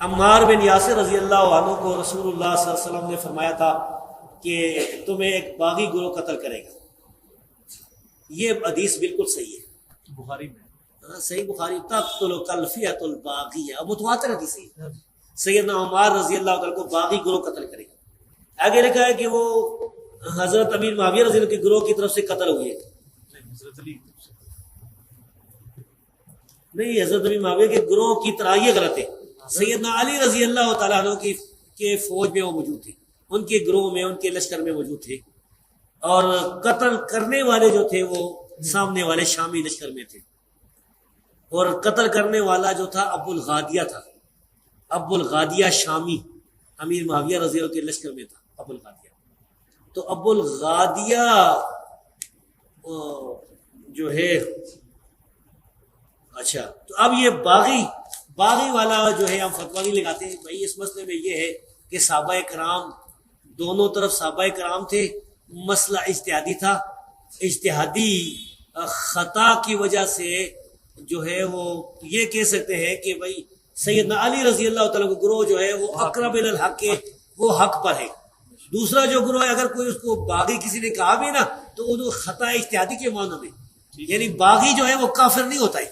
عمار بن یاسر رضی اللہ عنہ کو رسول اللہ صلی اللہ علیہ وسلم نے فرمایا تھا کہ تمہیں ایک باغی گروہ قتل کرے گا. یہ حدیث بالکل صحیح ہے, بخاری میں صحیح بخاری. تقتل الفئۃ الباغیہ, اب متواتر حدیث ہے. سیدنا عمار رضی اللہ عنہ کو باغی گروہ قتل کرے گا. آگے لکھا ہے کہ وہ حضرت امیر معاویہ رضی اللہ عنہ کے گروہ کی طرف سے قتل ہوئے. حضرت علی نہیں, حضرت امیر معاویہ کے گروہ کی طرح, یہ غلط ہے. سیدنا علی رضی اللہ تعالیٰ عنہ کے فوج میں وہ موجود تھے, ان کے گروہ میں, ان کے لشکر میں موجود تھے, اور قتل کرنے والے جو تھے وہ سامنے والے شامی لشکر میں تھے. اور قتل کرنے والا جو تھا ابو الغادیہ تھا. ابو الغادیہ شامی امیر معاویہ رضی اللہ عنہ کے لشکر میں تھا. ابو الغادیہ, تو ابو الغادیہ جو ہے, اچھا, تو اب یہ باغی والا جو ہے ہم فتویٰ نہیں لگاتے ہیں بھائی. اس مسئلے میں یہ ہے کہ صحابہ کرام, دونوں طرف صحابہ کرام تھے, مسئلہ اجتہادی تھا. اجتہادی خطا کی وجہ سے جو ہے وہ یہ کہہ سکتے ہیں کہ بھائی سیدنا علی رضی اللہ تعالیٰ کا گروہ جو ہے وہ اقرب الی الحق کے, وہ حق پر ہے. دوسرا جو گروہ ہے, اگر کوئی اس کو باغی کسی نے کہا بھی نا تو وہ خطا اجتہادی کے معنی میں, یعنی باغی جو ہے وہ کافر نہیں ہوتا ہے.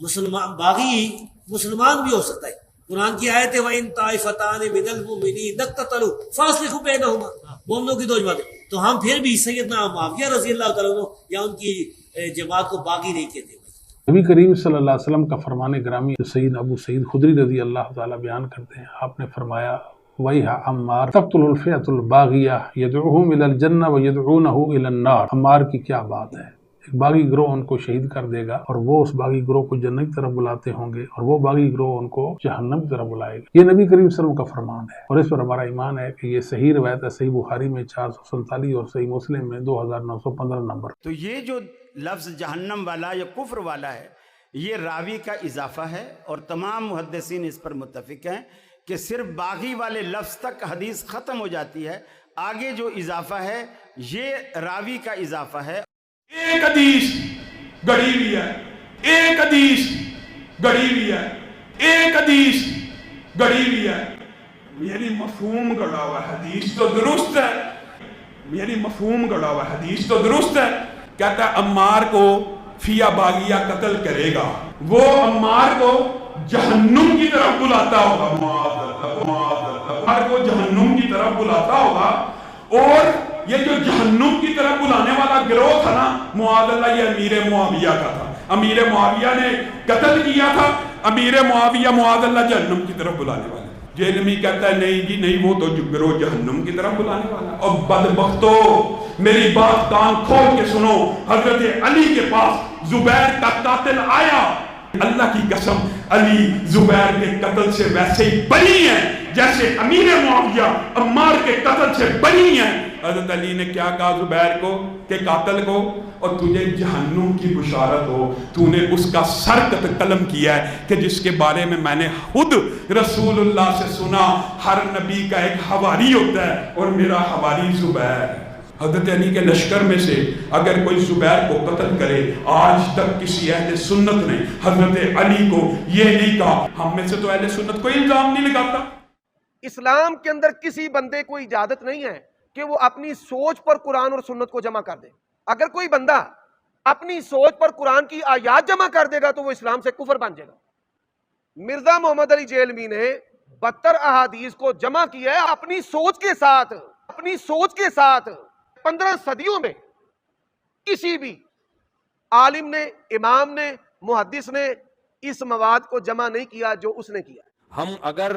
مسلمان باغی مسلمان بھی ہو سکتا ہے. قرآن کی آیت ہے وَإِن طَائِفَتَانِ مِنَ الْمُؤْمِنِينَ اقْتَتَلُوا فَأَصْلِحُوا بَيْنَهُمَا. مومنوں کی دو جماعتیں, تو ہم پھر بھی سیدنا معاویہ رضی اللہ تعالیٰ عنہ یا ان کی جماعت کو باغی نہیں کہتے. نبی کریم صلی اللہ علیہ وسلم کا فرمان گرامی سید ابو سعید خدری رضی اللہ تعالیٰ بیان کرتے ہیں. آپ نے فرمایا وَيْحَ عمار تقتل الفئۃ الباغیہ یدعوہم الی الجنہ ویدعونہ الی النار. عمار کی کیا بات ہے, ایک باغی گروہ ان کو شہید کر دے گا اور وہ اس باغی گروہ کو جنت کی طرف بلاتے ہوں گے, اور وہ باغی گروہ ان کو جہنم کی طرف بلائے گا. یہ نبی کریم صلی اللہ علیہ وسلم کا فرمان ہے, اور اس پر ہمارا ایمان ہے کہ یہ صحیح روایت ہے. صحیح بخاری میں 447 اور صحیح مسلم میں 2915 نمبر. تو یہ جو لفظ جہنم والا یا کفر والا ہے, یہ راوی کا اضافہ ہے, اور تمام محدثین اس پر متفق ہیں کہ صرف باغی والے لفظ تک حدیث ختم ہو جاتی ہے. آگے جو اضافہ ہے یہ راوی کا اضافہ ہے. ایک حدیث گڑی ہوئی ہے, ایک حدیث گڑی ہوئی ہے, ایک حدیث گڑی ہوئی ہے. یعنی مفہوم گڑا ہوا حدیث تو درست ہے, یعنی مفہوم گڑا ہوا حدیث تو درست ہے. کہتا ہے عمار کو فیہ باغیہ قتل کرے گا, وہ عمار کو جہنم کی طرف بلاتا ہوگا, عمار کو جہنم کی طرف بلاتا ہوگا. اور یہ جو جہنم کی طرف بلانے والا گروہ تھا نا, معاذ اللہ, یہ امیر معاویہ کا تھا. امیر معاویہ نے قتل کیا تھا. امیر معاویہ معاذ اللہ جہنم کی طرف بلانے والا. جہنمی کہتا ہے نہیں جی نہیں, وہ تو گروہ جہنم کی طرف بلانے والا. اور بدبختو میری بات کان کھول کے سنو, حضرت علی کے پاس زبیر کا قاتل آیا. اللہ کی قسم علی زبیر کے قتل سے ویسے ہی بری ہیں جیسے امیر معاویہ عمار کے قتل سے بری ہیں. حضرت علی نے کیا کہا زبیر کو کہ قاتل کو, اور تجھے جہنم کی بشارت ہو, تو نے اس کا سر قلم کیا ہے کہ جس کے بارے میں نے خود رسول اللہ سے سنا, ہر نبی کا ایک حواری ہوتا ہے اور میرا حواری زبیر. حضرت علی کے لشکر میں سے اگر کوئی زبیر کو قتل کرے, آج تک کسی اہل سنت نے حضرت علی کو یہ نہیں کہا. ہم میں سے تو اہل سنت کوئی الزام نہیں لگاتا. اسلام کے اندر کسی بندے کو اجازت نہیں ہے کہ وہ اپنی سوچ پر قرآن اور سنت کو جمع کر دے. اگر کوئی بندہ اپنی سوچ پر قرآن کی آیات جمع کر دے گا تو وہ اسلام سے کفر بن جائے گا. مرزا محمد علی جیلمی نے 72 احادیث کو جمع کیا ہے اپنی سوچ کے ساتھ, اپنی سوچ کے ساتھ. 15 صدیوں میں کسی بھی عالم نے, امام نے, محدث نے اس مواد کو جمع نہیں کیا جو اس نے کیا. ہم اگر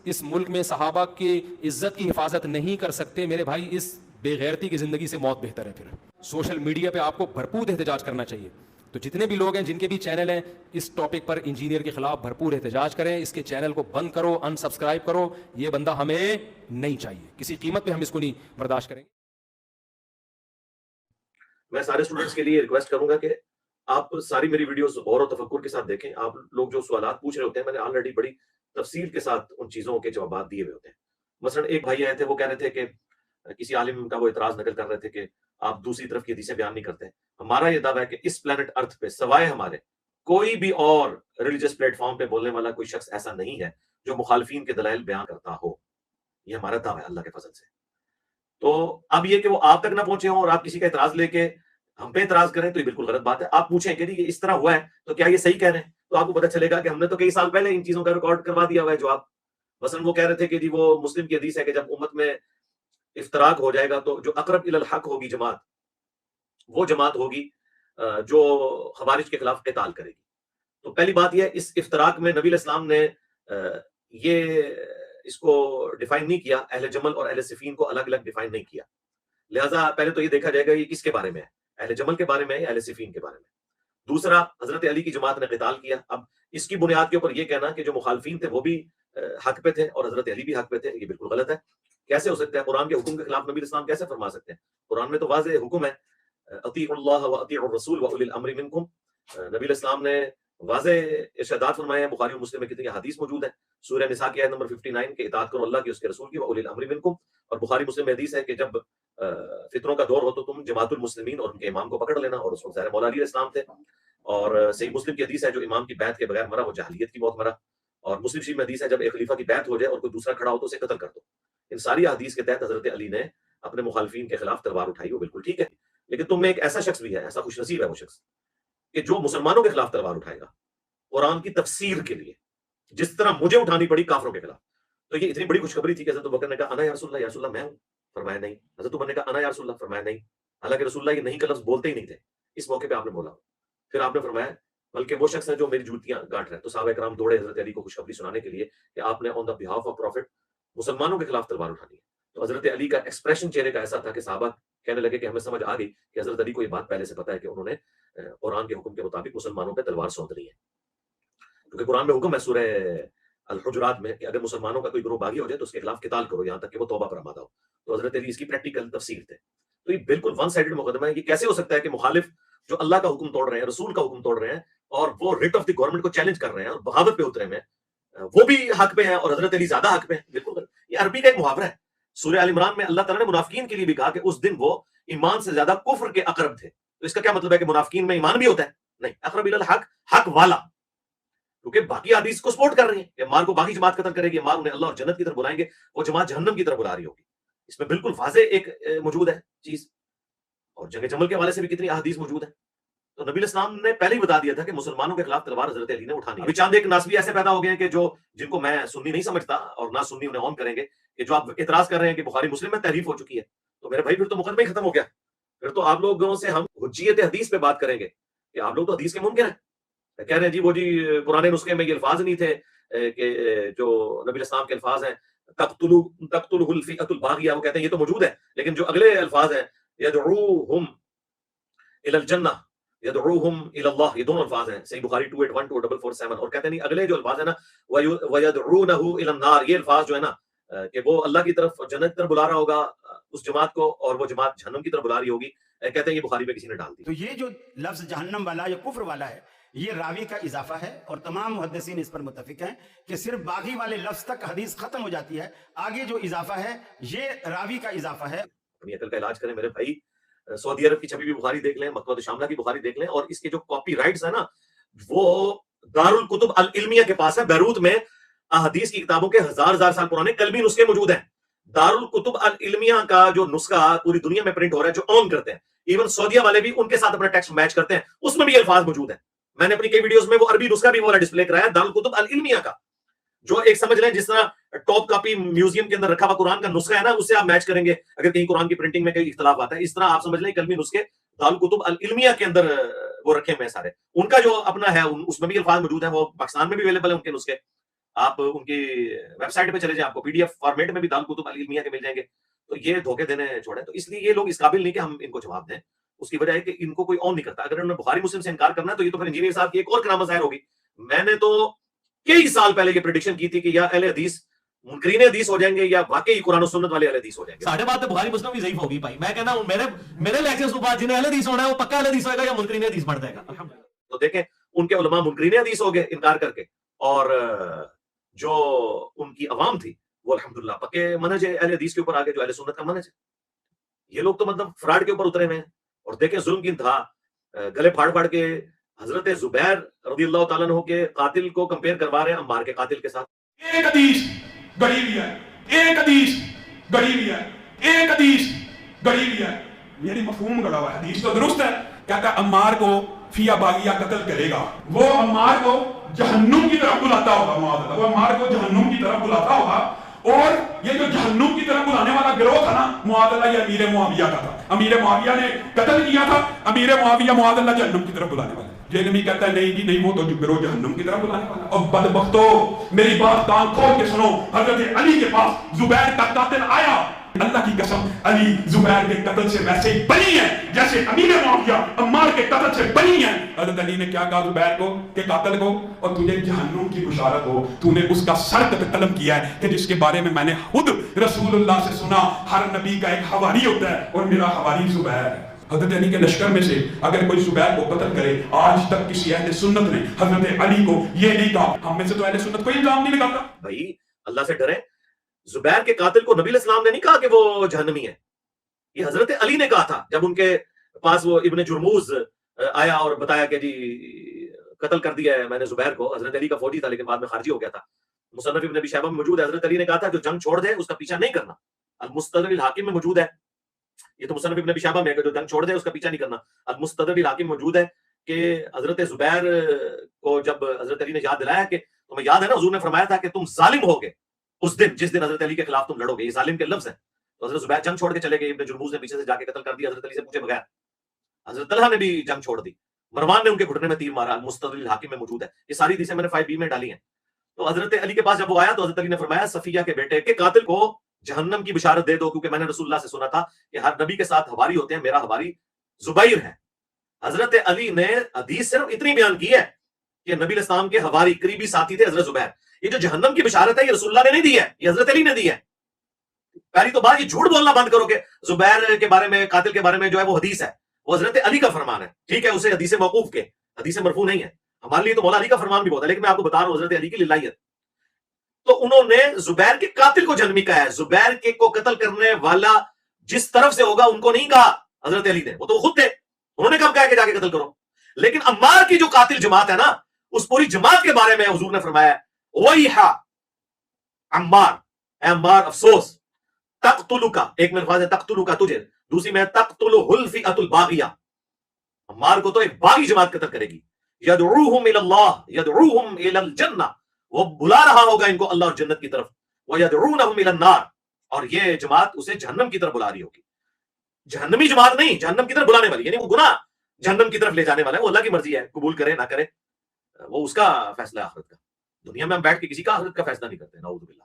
اس ملک میں صحابہ کی عزت کی حفاظت نہیں کر سکتے میرے بھائی, اس بے غیرتی کی زندگی سے موت بہتر ہے. پھر سوشل میڈیا پہ آپ کو بھرپور احتجاج کرنا چاہیے. تو جتنے بھی لوگ ہیں جن کے بھی چینل ہیں, اس ٹاپک پر انجینئر کے خلاف بھرپور احتجاج کریں. اس کے چینل کو بند کرو, ان سبسکرائب کرو. یہ بندہ ہمیں نہیں چاہیے, کسی قیمت پہ ہم اس کو نہیں برداشت کریں گے. میں سارے اسٹوڈنٹس کے لیے ریکویسٹ کروں گا کہ آپ ساری میری ویڈیوز غور و تفکر کے ساتھ دیکھیں. آپ لوگ جو سوالات پوچھ رہے ہوتے ہیں, میں نے آلریڈی بڑی تفصیل کے ساتھ ان چیزوں کے جوابات دیے ہوئے ہوتے ہیں. مثلا ایک بھائی آئے تھے, وہ کہہ رہے تھے کہ کسی عالم کا وہ اعتراض نقل کر رہے تھے کہ آپ دوسری طرف کی حدیثیں بیان نہیں کرتے. ہمارا یہ دعویٰ ہے کہ اس پلانٹ ارتھ پہ سوائے ہمارے کوئی بھی اور ریلیجس پلیٹ فارم پہ بولنے والا کوئی شخص ایسا نہیں ہے جو مخالفین کے دلائل بیان کرتا ہو. یہ ہمارا دعویٰ ہے اللہ کے فضل سے. تو اب یہ کہ وہ آپ تک نہ پہنچے ہوں اور آپ کسی کا اعتراض لے کے ہم پہ اعتراض کریں تو یہ بالکل غلط بات ہے. آپ پوچھیں کہ یہ اس طرح ہوا ہے تو کیا یہ صحیح کہہ رہے ہیں, تو آپ کو پتہ چلے گا کہ ہم نے تو کئی سال پہلے ان چیزوں کا ریکارڈ کروا دیا ہوا ہے. جو آپ مثلا وہ کہہ رہے تھے کہ جی وہ مسلم کی حدیث ہے کہ جب امت میں افتراق ہو جائے گا تو جو اقرب الی الحق ہوگی جماعت, وہ جماعت ہوگی جو خوارج کے خلاف قتال کرے گی. تو پہلی بات یہ, اس افتراق میں نبی علیہ السلام نے یہ اس کو ڈیفائن نہیں کیا, اہل جمل اور اہل صفین کو الگ الگ ڈیفائن نہیں کیا. لہٰذا پہلے تو یہ دیکھا جائے گا یہ کس کے بارے میں ہے, اہل جمل کے بارے میں ہے یا اہل صفین کے بارے میں. دوسرا, حضرت علی کی جماعت نے قتال کیا. اب اس کی بنیاد کے اوپر یہ کہنا کہ جو مخالفین تھے وہ بھی حق پہ تھے اور حضرت علی بھی حق پہ تھے, یہ بالکل غلط ہے. کیسے ہو سکتا ہے؟ قرآن کے حکم کے خلاف نبی الاسلام کیسے فرما سکتے ہیں؟ قرآن میں تو واضح حکم ہے, اطیعوا اللہ واطیعوا الرسول واولی الامر منکم. نبی الاسلام نے واضح ارشادات فرمائے ہیں. بخاری اور مسلم میں کتنی حدیث موجود ہے. سورہ نساء کی آیت نمبر 59 کہ اطاعت کرو اللہ کی, اس کے رسول کی, واولی الامر منکم. اور بخاری مسلم میں حدیث ہے کہ جب فتنوں کا دور ہو تو تم جماعت المسلمین اور ان کے امام کو پکڑ لینا, اور اس وقت ظاہر مولا علی علیہ السلام تھے. اور صحیح مسلم کی حدیث ہے جو امام کی بیعت کے بغیر مرا وہ جاہلیت کی موت مرا. اور مسلم شریف میں حدیث ہے جب ایک خلیفہ کی بیعت ہو جائے اور کوئی دوسرا کھڑا ہو تو اسے قتل کر دو. ان ساری حدیث کے تحت حضرت علی نے اپنے مخالفین کے خلاف تلوار اٹھائی, وہ بالکل ٹھیک ہے. لیکن تم میں ایک ایسا شخص بھی ہے, ایسا خوش نصیب ہے وہ شخص کہ جو مسلمانوں کے خلاف تلوار اٹھائے گا قرآن کی تفسیر کے لیے, جس طرح مجھے اٹھانی پڑی کافروں کے خلاف. تو یہ اتنی بڑی خوشخبری تھی کہ حضرت ابوبکر نے کہا انا یا رسول اللہ, یا رسول اللہ میں ہوں, فرمایا نہیں. حضرت عمر نے کہا انا یا رسول اللہ, فرمایا نہیں. حالانکہ رسول اللہ یہ نہیں کا لفظ بولتے ہی نہیں تھے, اس موقع پہ آپ نے بولا. پھر آپ نے فرمایا بلکہ وہ شخص ہے جو میری جوتیاں گانٹ رہا ہے. تو صحابہ کرام دوڑے حضرت علی کو خوشخبری سنانے کے لیے کہ آپ نے آن دا بہاف آف پروفٹ مسلمانوں کے خلاف تلوار اٹھانی ہے. تو حضرت علی کا ایکسپریشن چہرے کا ایسا تھا کہ صحابہ کہنے لگے کہ ہمیں سمجھ آ گئی کہ حضرت علی کو یہ بات پہلے سے پتا ہے کہ انہوں نے قرآن کے حکم کے مطابق مسلمانوں پہ تلوار سونت لی ہے. کیونکہ قرآن میں حکم ہے سورہ الحجرات میں کہ اگر مسلمانوں کا کوئی گروہ باغی ہو جائے تو اس کے خلاف قتال کرو یہاں تک کہ وہ توبہ پر آمادہ ہو. تو حضرت علی اس کی پریکٹیکل تفسیر تھے. تو یہ بالکل ون سائیڈڈ مقدمہ ہے. یہ کیسے ہو سکتا ہے کہ مخالف جو اللہ کا حکم توڑ رہے ہیں, رسول کا حکم توڑ رہے ہیں, اور وہ ریٹ آف دی گورنمنٹ کو چیلنج کر رہے ہیں اور بغاوت پہ اترے ہیں, وہ بھی حق پہ ہیں اور حضرت علی زیادہ حق پہ ہیں؟ بالکل. یہ عربی کا ایک محاورہ ہے. سورہ آل عمران میں اللہ تعالیٰ نے منافقین کے لیے بھی کہا کہ اس دن وہ ایمان سے زیادہ کفر کے اقرب تھے. تو اس کا کیا مطلب ہے کہ منافقین میں ایمان بھی ہوتا ہے؟ نہیں. اقرب الی الحق, حق والا, کیونکہ باقی حدیث کو سپورٹ کر رہی ہیں کہ مار کو باقی جماعت قتل کرے گی, مار انہیں اللہ اور جنت کی طرف بلائیں گے, وہ جماعت جہنم کی طرف بلا رہی ہوگی. اس میں بالکل واضح ایک موجود ہے چیز. اور جنگ جمل کے حوالے سے بھی کتنی احادیث موجود ہیں. تو نبی الاسلام نے پہلے ہی بتا دیا تھا کہ مسلمانوں کے خلاف تلوار حضرت علی نے اٹھانی ہے. ابھی چاند ایک ناس بھی ایسے پیدا ہو گئے ہیں کہ جن کو میں سنی نہیں سمجھتا اور نہ سنی انہیں آن کریں گے, کہ جو آپ اعتراض کر رہے ہیں کہ بخاری مسلم میں تحریف ہو چکی ہے. تو میرے بھائی پھر تو مقدمہ ہی ختم ہو گیا. پھر تو آپ لوگوں سے ہم حجیت حدیث پہ بات کریں گے کہ آپ لوگ تو حدیث کے منکر ہیں. کہہ رہے ہیں جی وہ جی پرانے نسخے میں یہ الفاظ نہیں تھے کہ جو نبی الاسلام کے الفاظ ہیں تقتلہ الفئۃ الباغیہ, وہ کہتے ہیں یہ تو موجود ہے, لیکن جو اگلے الفاظ ہیں یدعوہم الی الجنہ یدعوہم الی اللہ, یہ دونوں الفاظ ہیں صحیح بخاری 28124447. اور کہتے ہیں نہیں اگلے جو الفاظ ہیں نا ویدعونہ الی النار, یہ الفاظ جو ہے نا کہ وہ اللہ کی طرف جنت کی طرف بلا رہا ہوگا اس جماعت کو اور وہ جماعت جہنم کی طرف بلا رہی ہوگی. کہتے ہیں یہ بخاری میں کسی نے ڈال دی. تو یہ جو لفظ جہنم والا یا کفر والا ہے یہ راوی کا اضافہ ہے, اور تمام محدثین اس پر متفق ہیں کہ صرف باغی والے لفظ تک حدیث ختم ہو جاتی ہے, آگے جو اضافہ ہے یہ راوی کا اضافہ ہے. اپنی عقل کا علاج کریں میرے بھائی. سعودی عرب کی چھپی ہوئی بخاری دیکھ لیں, مکتبۃ شاملہ کی بخاری دیکھ لیں, اور اس کے جو کاپی رائٹس ہیں نا وہ دارالکتب العلمیہ کے پاس ہے. بیروت میں احادیث کی کتابوں کے ہزار سال پرانے قلمی نسخے موجود ہیں. دارالکتب العلمیہ کا جو نسخہ پوری دنیا میں پرنٹ ہو رہا ہے, جو آن کرتے ہیں, ایون سعودیہ والے بھی ان کے ساتھ اپنا ٹیکسٹ میچ کرتے ہیں, اس میں بھی الفاظ موجود ہیں. میں نے اپنی کئی ویڈیوز میں وہ عربی نسخہ بھی والا ڈسپلے کرایا دارالکتب العلمیہ کا, جو ایک سمجھ لیں جس طرح ٹاپ کاپی میوزیم کے اندر رکھا ہوا قرآن کا نسخہ ہے نا, اس سے آپ میچ کریں گے اگر کہیں قرآن کی پرنٹنگ میں کئی اختلاف آتا ہے. اس طرح آپ سمجھ لیں قلمی نسخے دارالکتب العلمیہ کے اندر وہ رکھے ہوئے ہیں سارے. ان کا جو اپنا ہے اس میں بھی الفاظ موجود ہیں, وہ پاکستان میں بھی اویلیبل ہے ان کے نسخے. آپ ان کی ویب سائٹ پہ چلے جائیں, آپ کو PDF فارمیٹ میں بھی دارالکتب العلمیہ کے مل جائیں گے. تو یہ دھوکے دینے چھوڑیں. تو اس لیے یہ لوگ اس قابل نہیں کہ ہم ان کو جواب دیں. اس کی وجہ ہے کہ ان کو کوئی آن نہیں کرتا. اگر انہوں نے بخاری مسلم سے انکار کرنا ہے تو یہ تو پھر انجینئر صاحب کی ایک اور کرامت ظاہر ہوگی. میں نے تو کئی سال پہلے یہ پریڈکشن کی تھی کہ یا اہل حدیث منکرین حدیث ہو جائیں گے یا واقعی قرآن و سنت والے اہل حدیث ہو جائیں گے. ساڑھے بات بخاری مسلم بھی ضعیف ہوگی بھائی. میں کہنا ہوں میرے لیکچرز کے بعد جنہیں اہل حدیث ہونا ہے وہ پکا اہل حدیث ہوئے گا یا منکرین حدیث بن جائے گا. تو دیکھیں ان کے علماء منکرین حدیث ہو گئے انکار کر کے, اور جو ان کی عوام تھی وہ الحمدللہ پکے منہج اہل حدیث کے اوپر آگے, جو اہل سنت کا منہج ہے. یہ لوگ تو مطلب فراڈ کے اوپر اترے ہوئے ہیں. اور دیکھیں ظلم کی انتہا, گلے پھاڑ پھاڑ کے حضرت زبیر رضی اللہ تعالیٰ عنہ کے قاتل کو کمپیئر کروا رہے ہیں عمار کے قاتل کے ساتھ. ایک حدیث گڑی ہوئی ہے، ایک حدیث گڑی ہوئی ہے، ایک حدیث گڑی ہوئی ہے، یعنی مفہوم گڑا ہوا ہے۔ حدیث تو درست ہے، کہتا ہے عمار کو فیا باغیہ قتل کرے گا، وہ عمار کو جہنم کی طرف بلاتا ہوگا، معاذ اللہ، وہ عمار کو جہنم کی طرف بلاتا ہوگا، اور یہ جو جہنم کی طرف بلانے والا گروہ تھا نا، معاذ اللہ، یہ امیر معاویہ کا تھا، امیر معاویہ نے قتل کیا تھا، امیر معاویہ معاذ اللہ جہنم کی طرف بلانے والا۔ یہ نبی کہتا ہے نہیں جی نہیں، وہ تو گروہ جہنم کی طرف بلانے والا۔ اور بدبختو، میری بات کان کھول کے سنو، حضرت علی کے پاس زبیر کا قاتل آیا، اللہ کی قسم علی زبیر کے قتل سے ویسے ہی بری ہے جیسے امیر معاویہ عمار کے قتل سے بری ہیں۔ حضرت علی نے کیا کہا زبیر کو کہ قاتل کو، اور تجھے جہنم کی بشارت ہو، تو نے اس کا سر قلم کیا ہے کہ جس کے بارے میں میں نے خود رسول اللہ سے سنا، ہر نبی کا ایک حواری ہوتا ہے اور میرا حواری زبیر ہے۔ حضرت علی کے لشکر میں سے اگر کوئی زبیر کو قتل کرے، آج تک کسی اہل سنت نے حضرت علی کو یہ نہیں کہا، ہم میں سے تو اہل سنت کوئی الزام نہیں لگاتا۔ بھائی اللہ سے ڈریں، زبیر کے قاتل کو نبی علیہ السلام نے نہیں کہا کہ وہ جہنمی ہے، یہ حضرت علی نے کہا تھا جب ان کے پاس وہ ابن جرموز آیا اور بتایا کہ جی قتل کر دیا ہے میں نے زبیر کو۔ حضرت علی کا فوجی تھا لیکن بعد میں خارجی ہو گیا تھا، مصنف ابن ابی شیبہ میں موجود ہے۔ حضرت علی نے کہا تھا جو جنگ چھوڑ دے اس کا پیچھا نہیں کرنا، المستدرک الحاکم میں موجود ہے، یہ تو مصنف ابن ابی شیبہ میں ہے کہ جو جنگ چھوڑ دے اس کا پیچھا نہیں کرنا، المستدرک الحاکم موجود ہے کہ حضرت زبیر کو جب حضرت علی نے یاد دلایا کہ تمہیں یاد ہے نا حضور نے فرمایا تھا کہ تم ظالم ہوگے اس دن جس دن حضرت علی کے خلاف تم لڑو گے، یہ ظالم کے لفظ ہیں، تو حضرت زبیر جنگ چھوڑ کے چلے گئے، ابن جرموز نے پیچھے سے جا کے قتل کر دیا حضرت علی سے پوچھے بغیر۔ حضرت طلحہ نے بھی جنگ چھوڑ دی، مروان نے ان کے گھٹنے میں تیر مارا، المستدرک الحاکم میں موجود ہے، یہ ساری حدیثیں میں نے 5B میں ڈالی ہیں۔ تو حضرت علی کے پاس جب وہ آیا تو حضرت علی نے فرمایا صفیہ کے بیٹے کے قاتل کو جہنم کی بشارت دے دو، کیونکہ میں نے رسول اللہ سے سنا تھا کہ ہر نبی کے ساتھ حواری ہوتے ہیں، میرا حواری زبیر ہے۔ حضرت علی نے حدیث صرف اتنی بیان کی ہے کہ نبی علیہ السلام کے حواری قریبی ساتھی تھے حضرت زبیر۔ یہ جو جہنم کی بشارت ہے یہ رسول اللہ نے نہیں دی ہے، یہ حضرت علی نے دی ہے۔ پہلی تو بات یہ جھوٹ بولنا بند کرو کہ زبیر کے بارے میں قاتل کے بارے میں جو ہے وہ حدیث ہے، وہ حضرت علی کا فرمان ہے، ٹھیک ہے، اسے حدیث موقوف کے، حدیث مرفوع نہیں ہے، ہمارے لیے تو مولا علی کا فرمان بھی بہت ہے، لیکن میں آپ کو بتا رہا ہوں حضرت علی کی للہیت۔ تو انہوں نے زبیر کے قاتل کو جہنمی کہا ہے، زبیر کے کو قتل کرنے والا جس طرف سے ہوگا ان کو نہیں کہا حضرت علی نے، وہ تو خود تھے، انہوں نے کب کہا کہ جا کے قتل کرو۔ لیکن عمار کی جو قاتل جماعت ہے نا، اس پوری جماعت کے بارے میں حضور نے فرمایا وَيْحَ عمار، اے عمار افسوس، تقتلک، ایک میں الفاظ ہے تقتلک تجھے، دوسری میں تقتلہ الفئۃ الباغیہ، عمار کو تو ایک باغی جماعت قتل کرے گی، یدعوہم الی اللہ، یدعوہم الی الجنہ، وہ بلا رہا ہوگا ان کو اللہ اور جنت کی طرف، وَيَدْعُونَهُمْ إِلَى النَّارِ، اور یہ جماعت اسے جہنم کی طرف بلا رہی ہوگی، جہنمی جماعت نہیں، جہنم کی طرف بلانے والی، یعنی وہ گناہ جہنم کی طرف لے جانے والا ہے، وہ اللہ کی مرضی ہے، قبول کرے نہ کرے وہ اس کا فیصلہ ہے آخرت کا، دنیا میں ہم بیٹھ کے کسی کا آخرت کا فیصلہ نہیں کرتے، نعوذ باللہ۔